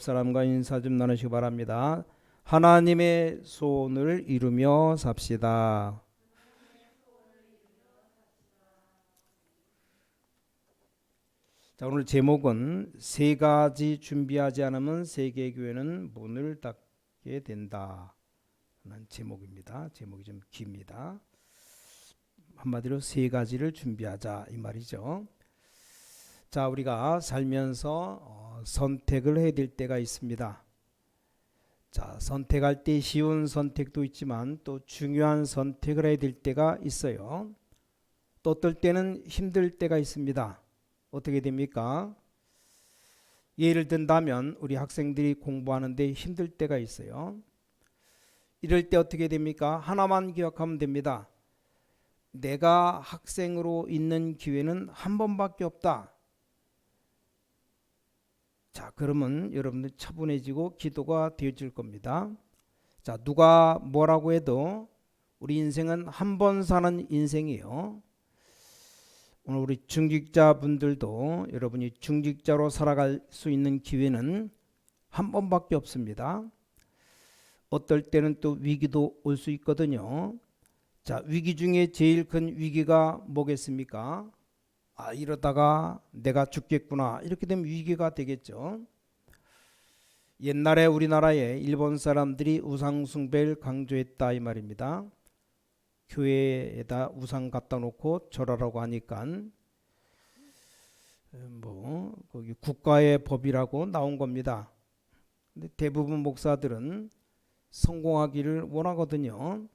사람과 인사 좀 나누시기 바랍니다. 하나님의 소원을 이루며 삽시다. 자, 오늘 제목은 세 가지 준비하지 않으면 세계교회는 문을 닫게 된다 라는 제목입니다. 제목이 좀 깁니다. 한마디로 세 가지를 준비하자 이 말이죠. 자, 우리가 살면서 선택을 해야 될 때가 있습니다. 자, 선택할 때 쉬운 선택도 있지만 또 중요한 선택을 해야 될 때가 있어요. 또 어떨 때는 힘들 때가 있습니다. 어떻게 됩니까? 예를 든다면 우리 학생들이 공부하는데 힘들 때가 있어요. 이럴 때 어떻게 됩니까? 하나만 기억하면 됩니다. 내가 학생으로 있는 기회는 한 번밖에 없다. 자, 그러면 여러분들 차분해지고 기도가 되어질 겁니다. 자, 누가 뭐라고 해도 우리 인생은 한 번 사는 인생이에요. 오늘 우리 중직자분들도 여러분이 중직자로 살아갈 수 있는 기회는 한 번밖에 없습니다. 어떨 때는 또 위기도 올 수 있거든요. 자, 위기 중에 제일 큰 위기가 뭐겠습니까? 이러다가 내가 죽겠구나, 이렇게 되면 위기가 되겠죠. 옛날에 우리나라에 일본 사람들이 우상 숭배를 강조했다 이 말입니다. 교회에다 우상 갖다 놓고 절하라고 하니까 거기 국가의 법이라고 나온 겁니다. 근데 대부분 목사들은 성공하기를 원하거든요.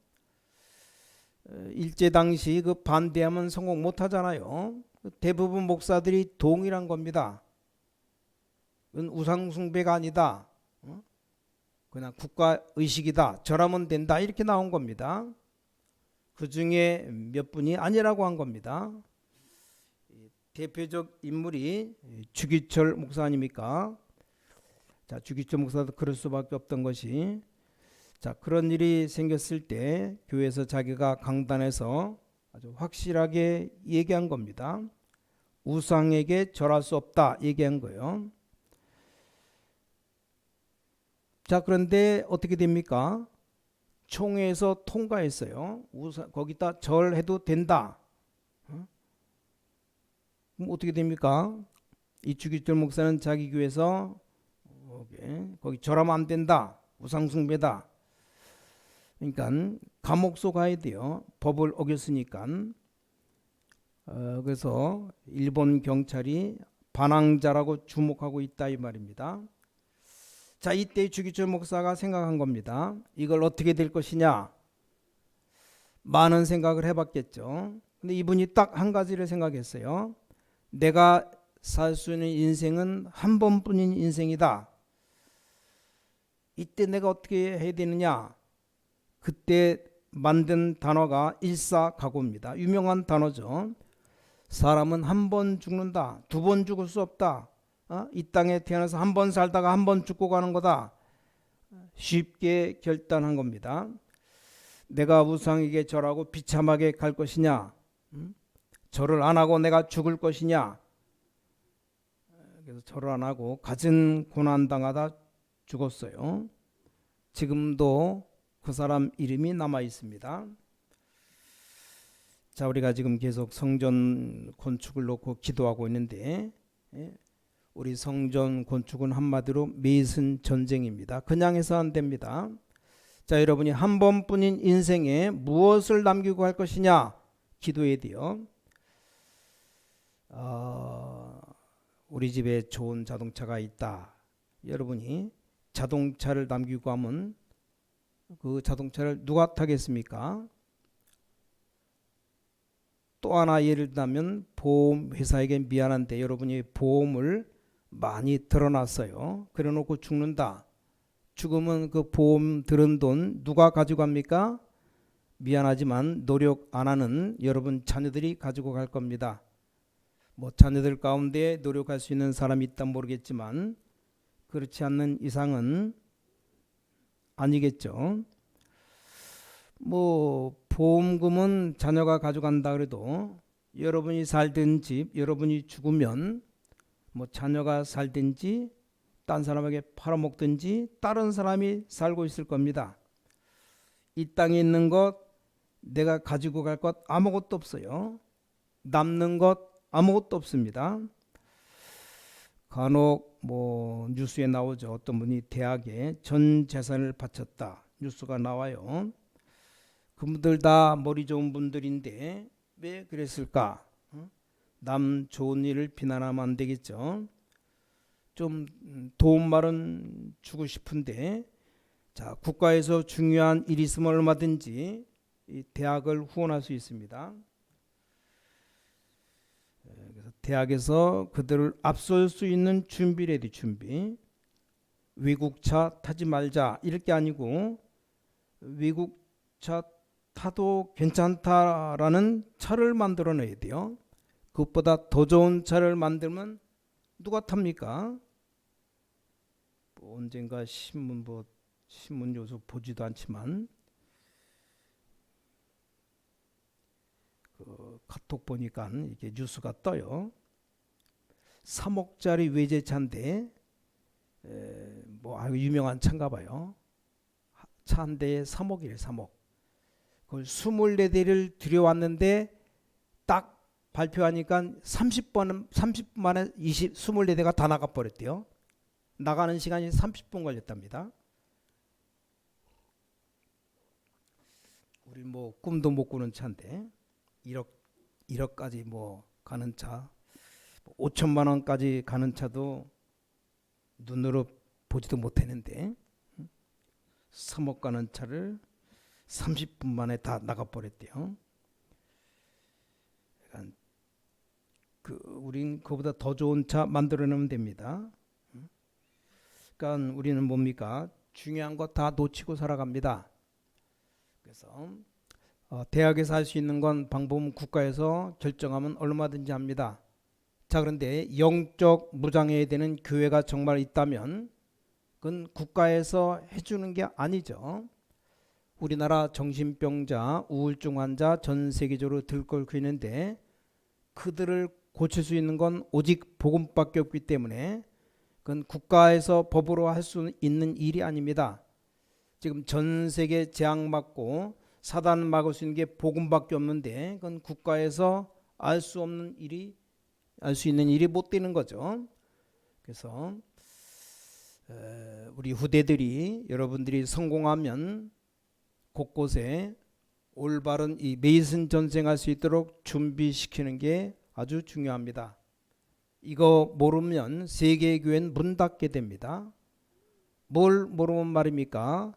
일제 당시 그 반대하면 성공 못 하잖아요. 대부분 목사들이 동일한 겁니다. 그건 우상 숭배가 아니다. 그냥 국가 의식이다. 절하면 된다. 이렇게 나온 겁니다. 그 중에 몇 분이 아니라고 한 겁니다. 대표적 인물이 주기철 목사 아닙니까? 자, 주기철 목사도 그럴 수밖에 없던 것이, 자, 그런 일이 생겼을 때 교회에서 자기가 강단에서 아주 확실하게 얘기한 겁니다. 우상에게 절할 수 없다 얘기한 거예요. 자, 그런데 어떻게 됩니까? 총회에서 통과했어요. 거기다 절해도 된다. 그럼 어떻게 됩니까? 이 주기철 목사는 자기 교회에서 거기 절하면 안 된다. 우상숭배다. 그러니까 감옥소 가야 돼요. 법을 어겼으니까. 그래서 일본 경찰이 반항자라고 주목하고 있다 이 말입니다. 자, 이때 주기철 목사가 생각한 겁니다. 이걸 어떻게 될 것이냐. 많은 생각을 해봤겠죠. 근데 이분이 딱 한 가지를 생각했어요. 내가 살 수 있는 인생은 한 번뿐인 인생이다. 이때 내가 어떻게 해야 되느냐. 그때 만든 단어가 일사각오입니다. 유명한 단어죠. 사람은 한 번 죽는다. 두 번 죽을 수 없다. 이 땅에 태어나서 한 번 살다가 한 번 죽고 가는 거다. 쉽게 결단한 겁니다. 내가 우상에게 절하고 비참하게 갈 것이냐, 절을 안 하고 내가 죽을 것이냐. 그래서 절을 안 하고 갖은 고난 당하다 죽었어요. 지금도 그 사람 이름이 남아 있습니다. 자, 우리가 지금 계속 성전 건축을 놓고 기도하고 있는데, 우리 성전 건축은 한마디로 매선 전쟁입니다. 그냥 해서 안 됩니다. 자, 여러분이 한 번뿐인 인생에 무엇을 남기고 할 것이냐 기도해야 돼요. 우리 집에 좋은 자동차가 있다. 여러분이 자동차를 남기고 하면 그 자동차를 누가 타겠습니까? 또 하나 예를 들면 보험회사에게 미안한데 여러분이 보험을 많이 들어놨어요. 그래 놓고 죽는다. 죽으면 그 보험 들은 돈 누가 가져갑니까? 미안하지만 노력 안 하는 여러분 자녀들이 가지고 갈 겁니다. 뭐 자녀들 가운데 노력할 수 있는 사람이 있다 모르겠지만 그렇지 않는 이상은 아니겠죠. 뭐 보험금은 자녀가 가져간다 그래도 여러분이 살던 집, 여러분이 죽으면 뭐 자녀가 살든지 딴 사람에게 팔아먹든지 다른 사람이 살고 있을 겁니다. 이 땅에 있는 것, 내가 가지고 갈 것 아무것도 없어요. 남는 것 아무것도 없습니다. 간혹 뉴스에 나오죠. 어떤 분이 대학에 전 재산을 바쳤다. 뉴스가 나와요. 그분들 다 머리 좋은 분들인데 왜 그랬을까? 남 좋은 일을 비난하면 안 되겠죠. 좀 도움 말은 주고 싶은데, 자, 국가에서 중요한 일이 있으면 얼마든지 이 대학을 후원할 수 있습니다. 그래서 대학에서 그들을 앞설 수 있는 준비를 해야 돼. 준비. 외국차 타지 말자 이럴 게 아니고, 외국차 타도 괜찮다라는 차를 만들어내야 돼요. 그것보다 더 좋은 차를 만들면 누가 탑니까? 언젠가 신문 요소 보지도 않지만 그 카톡 보니까 이게 뉴스가 떠요. 3억짜리 외제차인데 아주 유명한 차인가 봐요. 차 한 대에 3억이래. 3억. 그걸 24대를 들여왔는데 딱 발표하니까 30분 만에 24대가 다 나가버렸대요. 나가는 시간이 30분 걸렸답니다. 우리 꿈도 못 꾸는 차인데 1억까지 가는 차, 5천만 원까지 가는 차도 눈으로 보지도 못했는데 3억 가는 차를 30분 만에 다 나가버렸대요. 우린 그보다 더 좋은 차 만들어내면 됩니다. 그러니까 우리는 뭡니까? 중요한 거 다 놓치고 살아갑니다. 그래서 대학에서 할 수 있는 건 방법은 국가에서 결정하면 얼마든지 합니다. 자, 그런데 영적 무장해야 되는 교회가 정말 있다면 그건 국가에서 해주는 게 아니죠. 우리나라 정신병자, 우울증 환자 전 세계적으로 들끓고 있는데 그들을 고칠 수 있는 건 오직 복음밖에 없기 때문에 그건 국가에서 법으로 할 수 있는 일이 아닙니다. 지금 전 세계 재앙받고 사단 막을 수 있는 게 복음밖에 없는데 그건 국가에서 알 수 있는 일이 못 되는 거죠. 그래서 우리 후대들이, 여러분들이 성공하면 곳곳에 올바른 이 메이슨 전쟁할 수 있도록 준비시키는 게 아주 중요합니다. 이거 모르면 세계교회는 문 닫게 됩니다. 뭘 모르면 말입니까?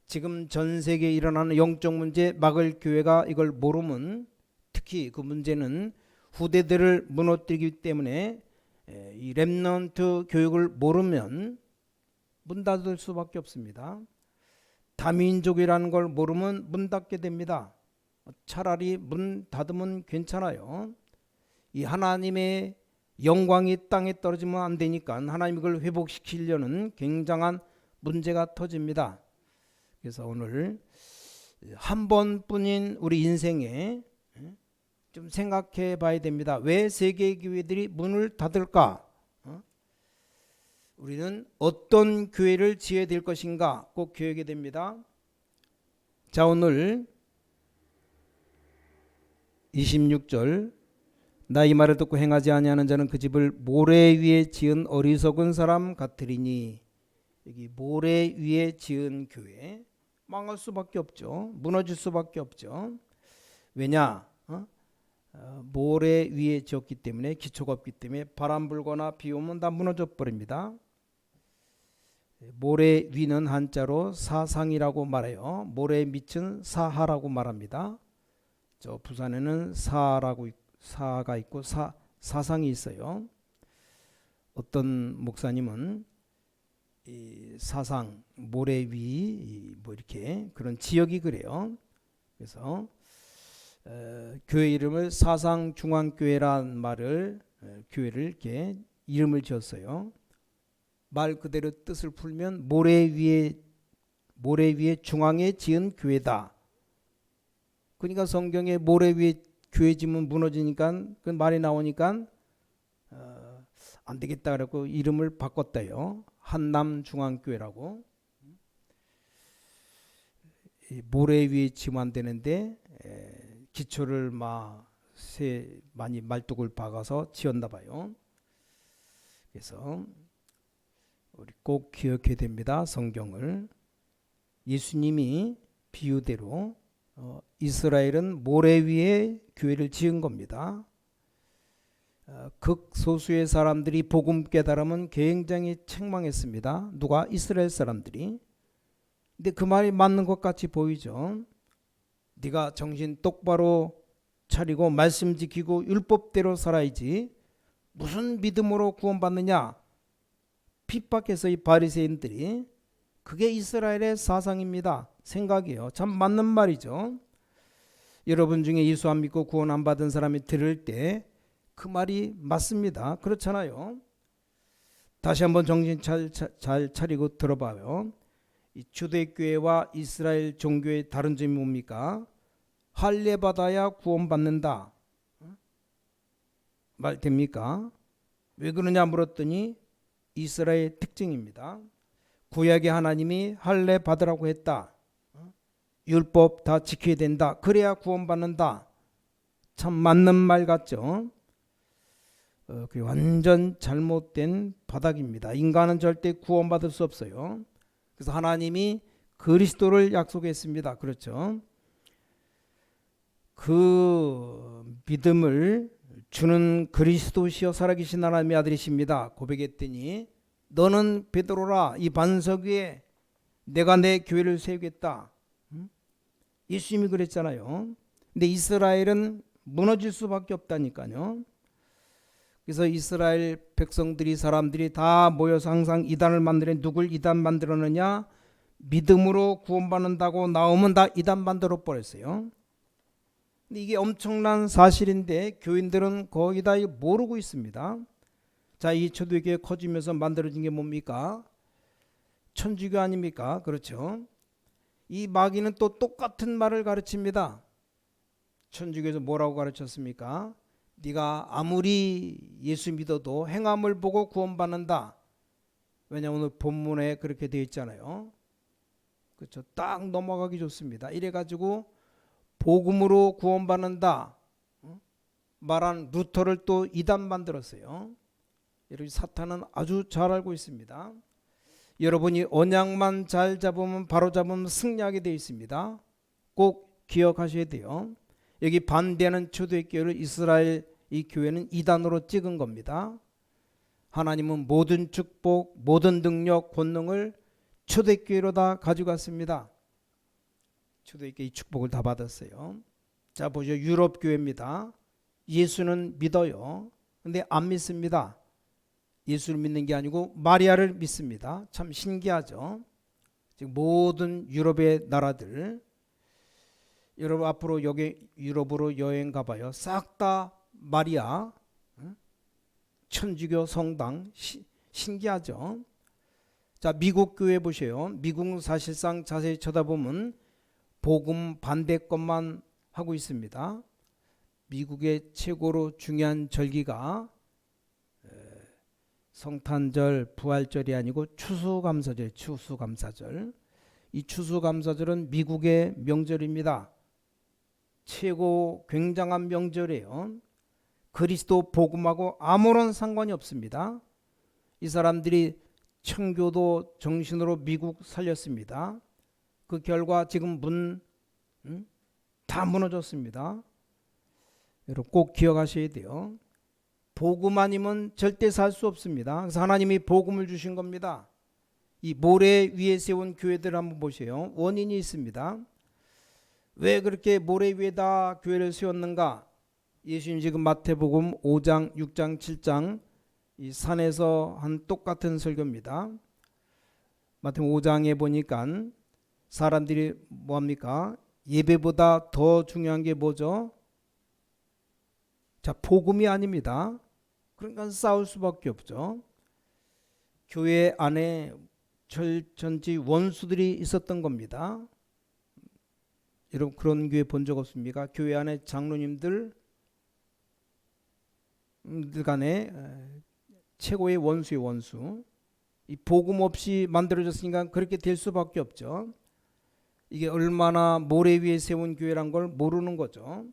지금 전 세계에 일어나는 영적 문제 막을 교회가 이걸 모르면, 특히 그 문제는 후대들을 무너뜨리기 때문에 이 렘넌트 교육을 모르면 문 닫을 수밖에 없습니다. 다민족이라는 걸 모르면 문 닫게 됩니다. 차라리 문 닫으면 괜찮아요. 이 하나님의 영광이 땅에 떨어지면 안 되니까 하나님 이걸 회복시키려는 굉장한 문제가 터집니다. 그래서 오늘 한 번뿐인 우리 인생에 좀 생각해 봐야 됩니다. 왜 세계교회들이 문을 닫을까? 우리는 어떤 교회를 지어야 될 것인가 꼭 기억해야 됩니다. 자, 오늘 26절, 나 이 말을 듣고 행하지 아니하는 자는 그 집을 모래 위에 지은 어리석은 사람 같으리니, 여기 모래 위에 지은 교회 망할 수밖에 없죠. 무너질 수밖에 없죠. 왜냐? 모래 위에 지었기 때문에, 기초가 없기 때문에 바람 불거나 비 오면 다 무너져 버립니다. 모래 위는 한자로 사상이라고 말해요. 모래 밑은 사하라고 말합니다. 저 부산에는 사가 있고 사상이 있어요. 어떤 목사님은 이 사상, 모래 위 이렇게 그런 지역이 그래요. 그래서 교회 이름을 사상중앙교회란 말을, 교회를 이렇게 이름을 지었어요. 말 그대로 뜻을 풀면 모래 위에 중앙에 지은 교회다. 그러니까 성경에 모래 위에 교회 지면 무너지니까 그 말이 나오니까 안 되겠다 그래고 이름을 바꿨대요. 한남중앙교회라고 모래 위에 지만되는데 기초를 많이 말뚝을 박아서 지었나 봐요. 그래서 우리 꼭 기억해야 됩니다. 성경을. 예수님이 비유대로 이스라엘은 모래 위에 교회를 지은 겁니다. 극소수의 사람들이 복음 깨달으면 굉장히 책망했습니다. 누가? 이스라엘 사람들이. 근데 그 말이 맞는 것 같이 보이죠. 네가 정신 똑바로 차리고 말씀 지키고 율법대로 살아야지 무슨 믿음으로 구원받느냐. 핍박해서 이 바리새인들이. 그게 이스라엘의 사상입니다. 생각이에요. 참 맞는 말이죠. 여러분 중에 예수 안 믿고 구원 안 받은 사람이 들을 때 그 말이 맞습니다. 그렇잖아요. 다시 한번 정신 잘 차리고 들어봐요. 이 주대교회와 이스라엘 종교의 다른 점이 뭡니까? 할례 받아야 구원받는다. 말 됩니까? 왜 그러냐 물었더니 이스라엘 특징입니다. 구약의 하나님이 할례 받으라고 했다. 율법 다 지켜야 된다. 그래야 구원받는다. 참 맞는 말 같죠? 그게 완전 잘못된 바닥입니다. 인간은 절대 구원받을 수 없어요. 그래서 하나님이 그리스도를 약속했습니다. 그렇죠? 그 믿음을 주는 그리스도시여 살아계신 하나님의 아들이십니다. 고백했더니 너는 베드로라, 이 반석 위에 내가 내 교회를 세우겠다. 예수님이 그랬잖아요. 근데 이스라엘은 무너질 수밖에 없다니까요. 그래서 이스라엘 백성들이 사람들이 다 모여서 항상 이단을 만들어. 누굴 이단 만들었느냐? 믿음으로 구원받는다고 나오면 다 이단 만들어 버렸어요. 근데 이게 엄청난 사실인데 교인들은 거의 다 모르고 있습니다. 자, 이 초대교회 커지면서 만들어진 게 뭡니까? 천주교 아닙니까? 그렇죠. 이 마귀는 또 똑같은 말을 가르칩니다. 천주교에서 뭐라고 가르쳤습니까? 네가 아무리 예수 믿어도 행함을 보고 구원받는다. 왜냐하면 오늘 본문에 그렇게 되어 있잖아요. 그렇죠. 딱 넘어가기 좋습니다. 이래가지고 복음으로 구원받는다 말한 루터를 또 이단 만들었어요. 여러분 사탄은 아주 잘 알고 있습니다. 여러분이 언약만 잘 잡으면 바로 잡으면 승리하게 되어 있습니다. 꼭 기억하셔야 돼요. 여기 반대하는 초대교회를 이스라엘 이 교회는 이단으로 찍은 겁니다. 하나님은 모든 축복, 모든 능력, 권능을 초대교회로 다 가져갔습니다. 초대교회 이 축복을 다 받았어요. 자 보죠. 유럽 교회입니다. 예수는 믿어요. 근데 안 믿습니다. 예수를 믿는 게 아니고 마리아를 믿습니다. 참 신기하죠. 지금 모든 유럽의 나라들, 여러분 앞으로 여기 유럽으로 여행 가봐요. 싹 다 마리아, 천주교 성당, 신기하죠. 자 미국 교회 보세요. 미국은 사실상 자세히 쳐다보면 복음 반대 것만 하고 있습니다. 미국의 최고로 중요한 절기가 성탄절, 부활절이 아니고 추수감사절, 추수감사절. 이 추수감사절은 미국의 명절입니다. 최고 굉장한 명절이에요. 그리스도 복음하고 아무런 상관이 없습니다. 이 사람들이 청교도 정신으로 미국 살렸습니다. 그 결과 지금 다 무너졌습니다. 여러분 꼭 기억하셔야 돼요. 복음 아니면 절대 살 수 없습니다. 그래서 하나님이 복음을 주신 겁니다. 이 모래 위에 세운 교회들 한번 보세요. 원인이 있습니다. 왜 그렇게 모래 위에다 교회를 세웠는가? 예수님 지금 마태복음 5장, 6장, 7장 이 산에서 한 똑같은 설교입니다. 마태복음 5장에 보니까 사람들이 뭐합니까? 예배보다 더 중요한 게 뭐죠? 자, 복음이 아닙니다. 그러니까 싸울 수밖에 없죠. 교회 안에 철천지 원수들이 있었던 겁니다. 여러분 그런 교회 본 적 없습니까? 교회 안에 장로님들 간에 최고의 원수의 원수. 이 복음 없이 만들어졌으니까 그렇게 될 수밖에 없죠. 이게 얼마나 모래 위에 세운 교회란 걸 모르는 거죠.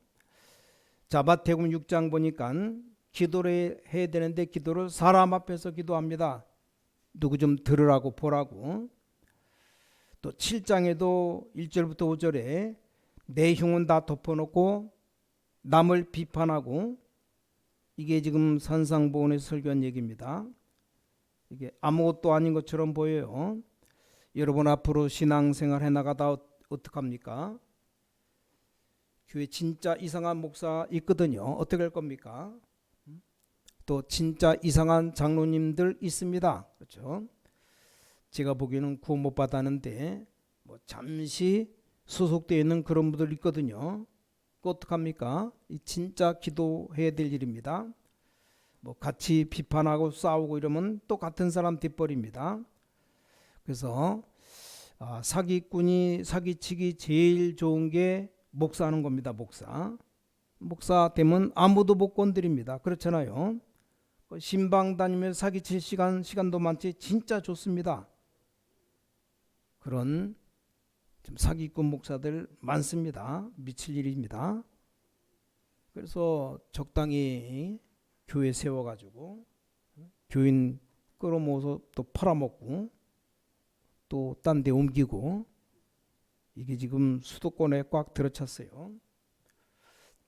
자, 마태복음 6장 보니까 기도를 해야 되는데 기도를 사람 앞에서 기도합니다. 누구 좀 들으라고 보라고. 또 7장에도 1절부터 5절에 내 흉은 다 덮어놓고 남을 비판하고, 이게 지금 산상보훈에서 설교한 얘기입니다. 이게 아무것도 아닌 것처럼 보여요. 여러분 앞으로 신앙생활 해나가다 어떡합니까? 교회 진짜 이상한 목사 있거든요. 어떻게 할 겁니까? 또 진짜 이상한 장로님들 있습니다. 그렇죠? 제가 보기에는 구원 못 받았는데 뭐 잠시 소속되어 있는 그런 분들 있거든요. 그 어떡합니까? 이 진짜 기도해야 될 일입니다. 뭐 같이 비판하고 싸우고 이러면 또 같은 사람 뒷벌입니다. 그래서 사기꾼이 사기치기 제일 좋은 게 목사하는 겁니다. 목사 되면 아무도 못 건드립니다. 그렇잖아요. 신방 다니며 사기칠 시간도 많지. 진짜 좋습니다. 그런 좀 사기꾼 목사들 많습니다. 미칠 일입니다. 그래서 적당히 교회 세워가지고 교인 끌어모아서 또 팔아먹고 또 딴 데 옮기고, 이게 지금 수도권에 꽉 들어찼어요.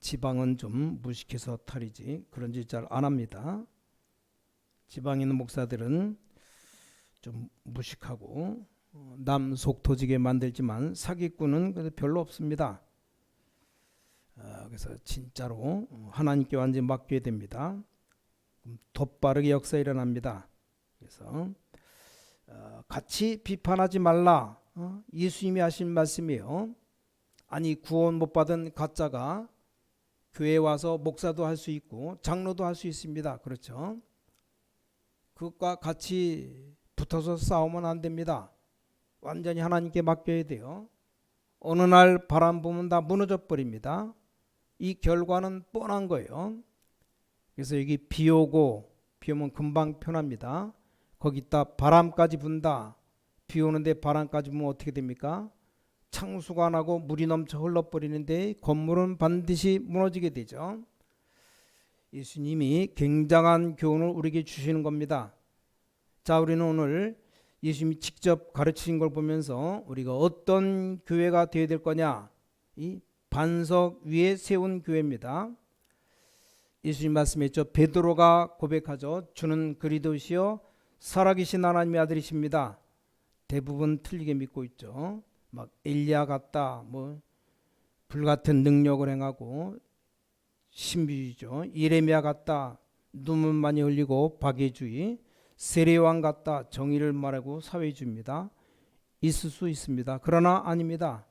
지방은 좀 무식해서 탈이지 그런 짓 잘 안 합니다. 지방에 있는 목사들은 좀 무식하고 남 속 터지게 만들지만 사기꾼은 별로 없습니다. 그래서 진짜로 하나님께 완전히 맡겨야 됩니다. 덧바르게 역사 일어납니다. 그래서 같이 비판하지 말라. 예수님이 하신 말씀이에요. 아니 구원 못 받은 가짜가 교회에 와서 목사도 할 수 있고 장로도 할 수 있습니다. 그렇죠? 그것과 같이 붙어서 싸우면 안 됩니다. 완전히 하나님께 맡겨야 돼요. 어느 날 바람 부면 다 무너져 버립니다. 이 결과는 뻔한 거예요. 그래서 여기 비 오고, 비 오면 금방 편합니다. 거기다 바람까지 분다. 비 오는데 바람까지 부면 어떻게 됩니까? 창수가 안 하고 물이 넘쳐 흘러버리는데 건물은 반드시 무너지게 되죠. 예수님이 굉장한 교훈을 우리에게 주시는 겁니다. 자, 우리는 오늘 예수님이 직접 가르치신 걸 보면서 우리가 어떤 교회가 되어야 될 거냐, 이 반석 위에 세운 교회입니다. 예수님 말씀했죠. 베드로가 고백하죠. 주는 그리스도시요 살아계신 하나님의 아들이십니다. 대부분 틀리게 믿고 있죠. 막 엘리야 같다, 뭐 불같은 능력을 행하고 신비주의죠. 예레미야 같다, 눈물 많이 흘리고 박해주의. 세례왕 같다, 정의를 말하고 사회주의입니다. 있을 수 있습니다. 그러나 아닙니다.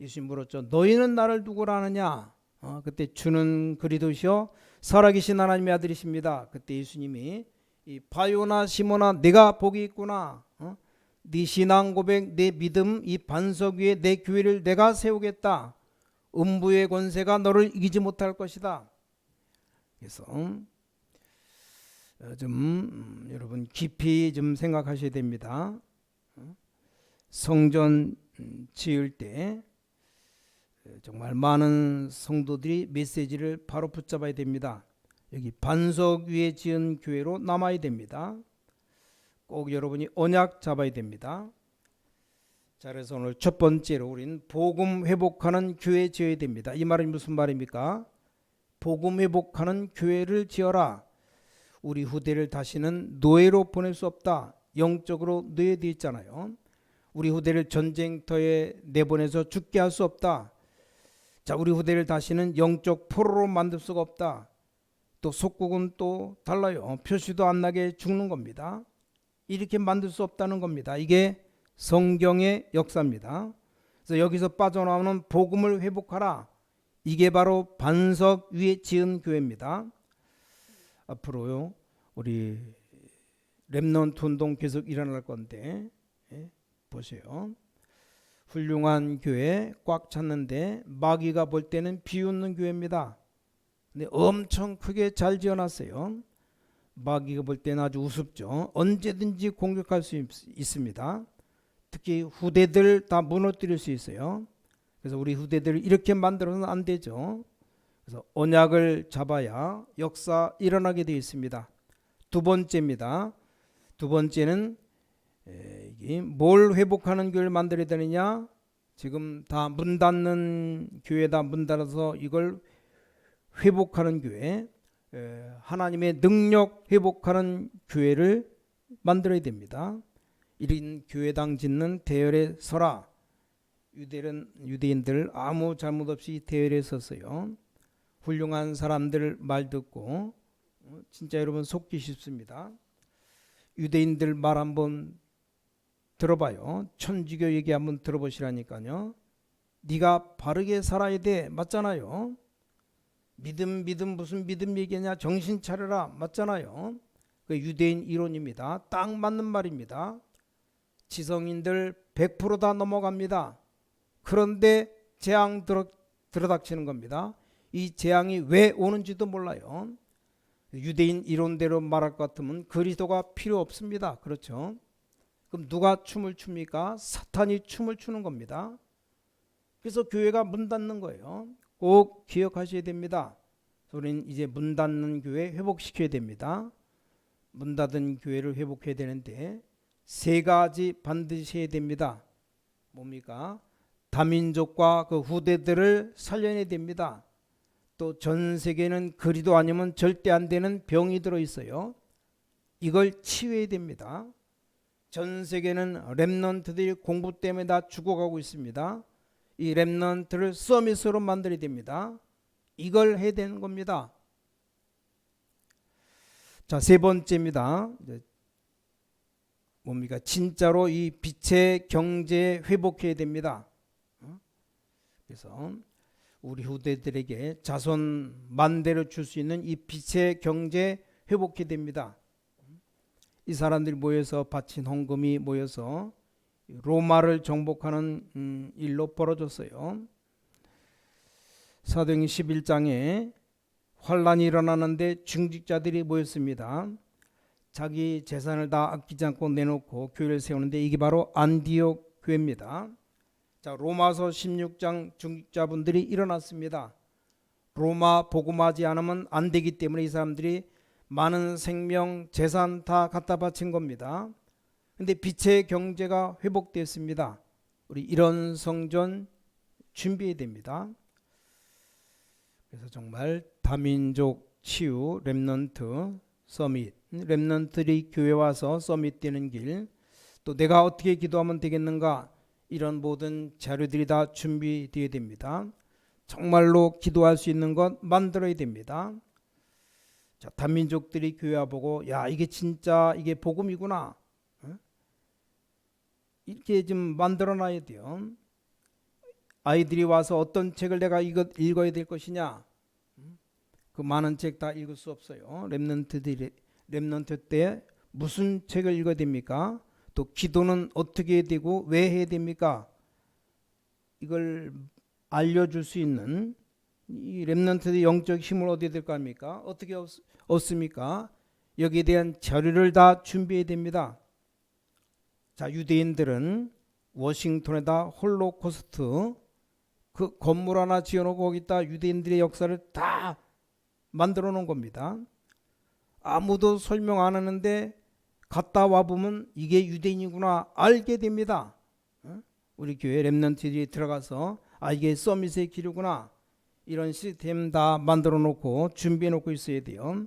예수님 물었죠. 너희는 나를 누구라 하느냐? 그때 주는 그리스도시요 살아계신 하나님의 아들이십니다. 그때 예수님이 이 바요나 시모나 내가 복이 있구나. 네 신앙 고백, 내 믿음, 이 반석 위에 내 교회를 내가 세우겠다. 음부의 권세가 너를 이기지 못할 것이다. 그래서 좀 여러분 깊이 좀 생각하셔야 됩니다. 성전 지을 때 정말 많은 성도들이 메시지를 바로 붙잡아야 됩니다. 여기 반석 위에 지은 교회로 남아야 됩니다. 꼭 여러분이 언약 잡아야 됩니다. 자, 그래서 오늘 첫 번째로 우리는 복음 회복하는 교회 지어야 됩니다. 이 말은 무슨 말입니까? 복음 회복하는 교회를 지어라. 우리 후대를 다시는 노예로 보낼 수 없다. 영적으로 노예되어 있잖아요. 우리 후대를 전쟁터에 내보내서 죽게 할 수 없다. 자, 우리 후대를 다시는 영적 포로로 만들 수가 없다. 또 속국은 또 달라요. 표시도 안 나게 죽는 겁니다. 이렇게 만들 수 없다는 겁니다. 이게 성경의 역사입니다. 그래서 여기서 빠져나오는 복음을 회복하라. 이게 바로 반석 위에 지은 교회입니다. 앞으로요 우리 렘넌트 운동 계속 일어날 건데 보세요. 훌륭한 교회 꽉 찼는데 마귀가 볼 때는 비웃는 교회입니다. 근데 엄청 크게 잘 지어놨어요. 마귀가 볼 때는 아주 우습죠. 언제든지 공격할 수 있습니다. 특히 후대들 다 무너뜨릴 수 있어요. 그래서 우리 후대들을 이렇게 만들어서는 안 되죠. 그래서 언약을 잡아야 역사 일어나게 되어 있습니다. 두 번째입니다. 두 번째는 뭘 회복하는 교회를 만들어야 되느냐? 지금 다 문 닫는 교회다. 문 닫아서 이걸 회복하는 교회, 하나님의 능력 회복하는 교회를 만들어야 됩니다. 이런 교회당 짓는 대열에 서라. 유대인들 아무 잘못 없이 대열에 섰어요. 훌륭한 사람들 말 듣고 진짜 여러분 속기 쉽습니다. 유대인들 말 한번 들어봐요. 천주교 얘기 한번 들어보시라니까요. 네가 바르게 살아야 돼. 맞잖아요. 믿음 무슨 믿음 얘기냐. 정신 차려라. 맞잖아요. 그 유대인 이론입니다. 딱 맞는 말입니다. 지성인들 100% 다 넘어갑니다. 그런데 재앙 들어닥치는 겁니다. 이 재앙이 왜 오는지도 몰라요. 유대인 이론대로 말할 것 같으면 그리스도가 필요 없습니다. 그렇죠? 그럼 누가 춤을 춥니까? 사탄이 춤을 추는 겁니다. 그래서 교회가 문 닫는 거예요. 꼭 기억하셔야 됩니다. 우리는 이제 문 닫는 교회 회복시켜야 됩니다. 문 닫은 교회를 회복해야 되는데 세 가지 반드시 해야 됩니다. 뭡니까? 다민족과 그 후대들을 살려내야 됩니다. 또 전 세계는 그리도 아니면 절대 안 되는 병이 들어있어요. 이걸 치유해야 됩니다. 전 세계는 렘넌트들이 공부 때문에 다 죽어가고 있습니다. 이 렘넌트를 서밋으로 만들어야 됩니다. 이걸 해야 되는 겁니다. 자, 세 번째입니다. 뭡니까? 진짜로 이 빛의 경제 회복해야 됩니다. 그래서 우리 후대들에게 자손 만대로 줄 수 있는 이 빛의 경제 회복해야 됩니다. 이 사람들이 모여서 바친 헌금이 모여서 로마를 정복하는 일로 벌어졌어요. 사도행전 11장에 환란이 일어나는데 중직자들이 모였습니다. 자기 재산을 다 아끼지 않고 내놓고 교회를 세우는데 이게 바로 안디옥 교회입니다. 자, 로마서 16장 중직자분들이 일어났습니다. 로마 복음하지 않으면 안 되기 때문에 이 사람들이 많은 생명, 재산 다 갖다 바친 겁니다. 근데 빛의 경제가 회복됐습니다. 우리 이런 성전 준비해야 됩니다. 그래서 정말 다민족 치유 렘넌트 서밋, 렘넌트들이 교회 와서 서밋 되는 길, 또 내가 어떻게 기도하면 되겠는가, 이런 모든 자료들이 다 준비되어야 됩니다. 정말로 기도할 수 있는 것 만들어야 됩니다. 자, 다민족들이 교회 와보고 야, 이게 진짜 이게 복음이구나, 이렇게 좀 만들어놔야 돼요. 아이들이 와서 어떤 책을 내가 읽어야 될 것이냐, 그 많은 책 다 읽을 수 없어요. 렘넌트 때 무슨 책을 읽어야 됩니까? 또 기도는 어떻게 해야 되고 왜 해야 됩니까? 이걸 알려줄 수 있는 이 렘넌트의 영적 힘을 어디에 될 거 아닙니까? 어떻게 얻습니까? 여기에 대한 자료를 다 준비해야 됩니다. 자, 유대인들은 워싱턴에다 홀로코스트 그 건물 하나 지어놓고 거기다 유대인들의 역사를 다 만들어 놓은 겁니다. 아무도 설명 안 하는데 갔다 와보면 이게 유대인이구나 알게 됩니다. 우리 교회 렘넌트들이 들어가서 아, 이게 서밋의 기류구나, 이런 시스템 다 만들어 놓고 준비해 놓고 있어야 돼요.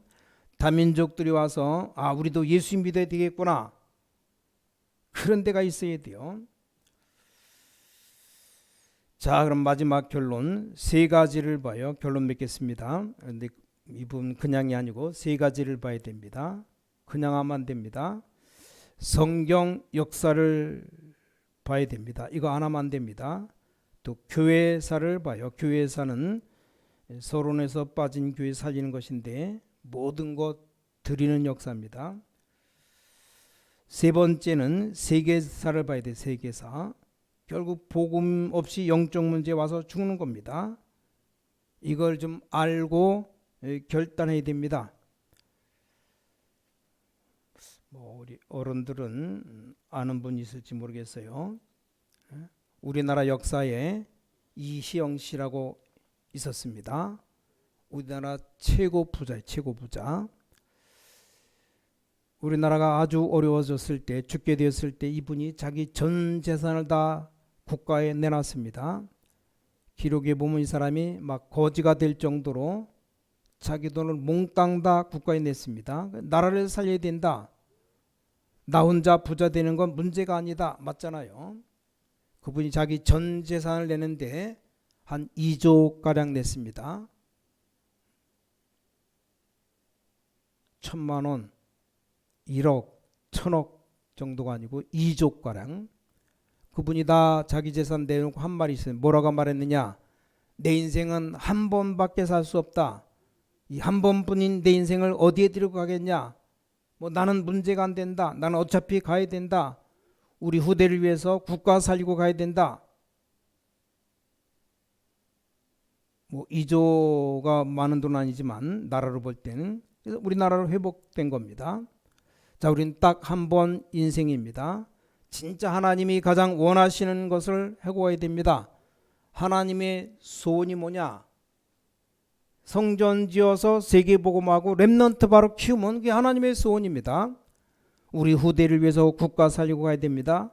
다민족들이 와서 아, 우리도 예수 믿어야 되겠구나, 그런 데가 있어야 돼요. 자, 그럼 마지막 결론 세 가지를 봐요. 결론 맺겠습니다. 근데 이분 그냥이 아니고 세 가지를 봐야 됩니다. 그냥 하면 안 됩니다. 성경 역사를 봐야 됩니다. 이거 안 하면 안 됩니다. 또 교회사를 봐요. 교회사는 서론에서 빠진 교회 살리는 것인데 모든 것 드리는 역사입니다. 세 번째는 세계사를 봐야 돼요. 세계사. 결국 복음 없이 영적 문제 와서 죽는 겁니다. 이걸 좀 알고 결단해야 됩니다. 우리 어른들은 아는 분이 있을지 모르겠어요. 우리나라 역사에 이희영 씨라고 있었습니다. 우리나라 최고 부자예요. 최고 부자. 우리나라가 아주 어려워졌을 때, 죽게 되었을 때 이분이 자기 전 재산을 다 국가에 내놨습니다. 기록에 보면 이 사람이 막 거지가 될 정도로 자기 돈을 몽땅 다 국가에 냈습니다. 나라를 살려야 된다. 나 혼자 부자 되는 건 문제가 아니다. 맞잖아요. 그분이 자기 전 재산을 내는데 한 2조 가량 냈습니다. 1,000만 원, 1억, 1,000억 정도가 아니고 2조 가량. 그분이 다 자기 재산 내놓고 한 말이 있어요. 뭐라고 말했느냐? 내 인생은 한 번밖에 살 수 없다. 이 한 번뿐인 내 인생을 어디에 들고 가겠냐? 나는 문제가 안 된다. 나는 어차피 가야 된다. 우리 후대를 위해서 국가 살리고 가야 된다. 2조가 많은 돈 아니지만 나라로 볼 때는, 그래서 우리나라로 회복된 겁니다. 자, 우리는 딱 한 번 인생입니다. 진짜 하나님이 가장 원하시는 것을 해고해야 됩니다. 하나님의 소원이 뭐냐? 성전 지어서 세계복음하고 렘넌트 바로 키우면 그게 하나님의 소원입니다. 우리 후대를 위해서 국가 살리고 가야 됩니다.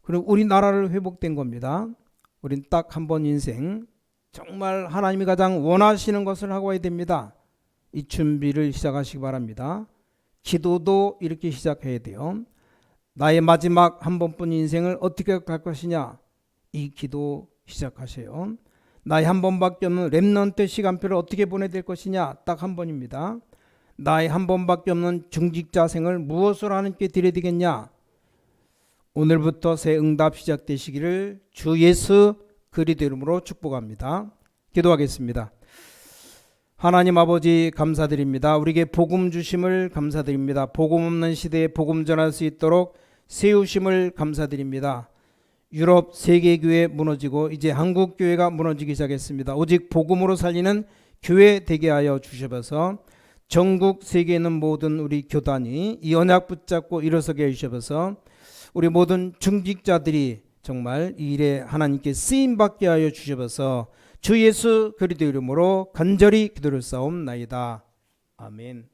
그리고 우리나라를 회복된 겁니다. 우린 딱 한 번 인생, 정말 하나님이 가장 원하시는 것을 하고 와야 됩니다. 이 준비를 시작하시기 바랍니다. 기도도 이렇게 시작해야 돼요. 나의 마지막 한 번뿐 인생을 어떻게 갈 것이냐, 이 기도 시작하세요. 나의 한 번밖에 없는 렘넌트 시간표를 어떻게 보내야 될 것이냐, 딱 한 번입니다. 나의 한 번밖에 없는 중직자 생을 무엇으로 하나님께 드려야 되겠냐. 오늘부터 새 응답 시작되시기를 주 예수 그리스도 이름으로 축복합니다. 기도하겠습니다. 하나님 아버지 감사드립니다. 우리에게 복음 주심을 감사드립니다. 복음 없는 시대에 복음 전할 수 있도록 세우심을 감사드립니다. 유럽 세계교회 무너지고 이제 한국교회가 무너지기 시작했습니다. 오직 복음으로 살리는 교회 되게 하여 주셔서 전국 세계에 있는 모든 우리 교단이 이 언약 붙잡고 일어서게 해주셔서 우리 모든 중직자들이 정말 이 일에 하나님께 쓰임받게 하여 주셔서 주 예수 그리스도 이름으로 간절히 기도를 싸움나이다. 아멘.